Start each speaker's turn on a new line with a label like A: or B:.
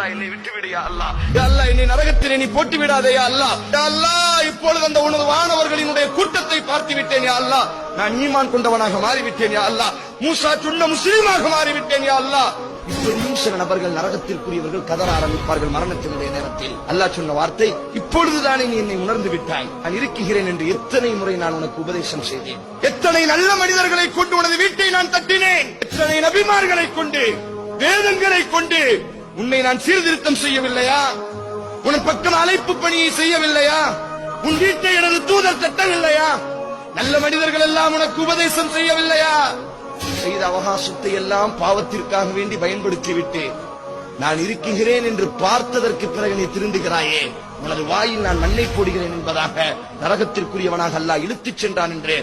A: அல்லாஹ் என்னை விட்டு விடு யா அல்லாஹ். யா அல்லாஹ் என்னை நரகத்திலே நீ போட்டு விடாதே யா அல்லாஹ். யா அல்லாஹ் இப்பொழுது அந்த உனது வானவர்களினுடைய கூட்டத்தை பார்த்து விட்டேன் யா அல்லாஹ். நான் ஈமான் கொண்டவனாக மாறிவிட்டேன் யா அல்லாஹ். மூசா சொன்ன முஸ்லீமாக மாறிவிட்டேன் யா அல்லாஹ். இப்படியும் சில நபர்கள் நரகத்திற்குரியவர்கள் கதற ஆரம்பிப்பார்கள் மரணத்தினுடைய நேரத்தில். அல்லாஹ் சொன்ன வார்த்தை, இப்பொழுதுதானே நீ என்னை உணர்ந்து விட்டாய், நான் இருக்கிறேன் என்று எத்தனை முறை நான் உனக்கு உபதேசம் செய்தேன். எத்தனை நல்ல மனிதர்களை கொண்டு உனது வீட்டை நான் தட்டினேன். எத்தனை நபிமார்களை கொண்டு வேதங்களை கொண்டு உன்னை நான் சீர்திருத்தம் செய்யவில்லையா? உன் பக்கம் அழைப்பு பணியை செய்யவில்லையா? உன் வீட்டை எனது தூதர் தட்டவில்லையா? நல்ல மனிதர்கள் எல்லாம் உனக்கு உபதேசம் செய்யவில்லையா? செய்த அவகாசத்தை எல்லாம் பாவத்திற்காக வேண்டி பயன்படுத்தி விட்டு நான் இருக்கிறேன் என்று பார்த்ததற்கு பிறகு நீ திருந்துகிறாயே, உனது வாயில் நான் மண்ணை போடுகிறேன் என்பதாக நரகத்திற்குரியவனாக அல்லாஹ் இழுத்துச் சென்றான் என்று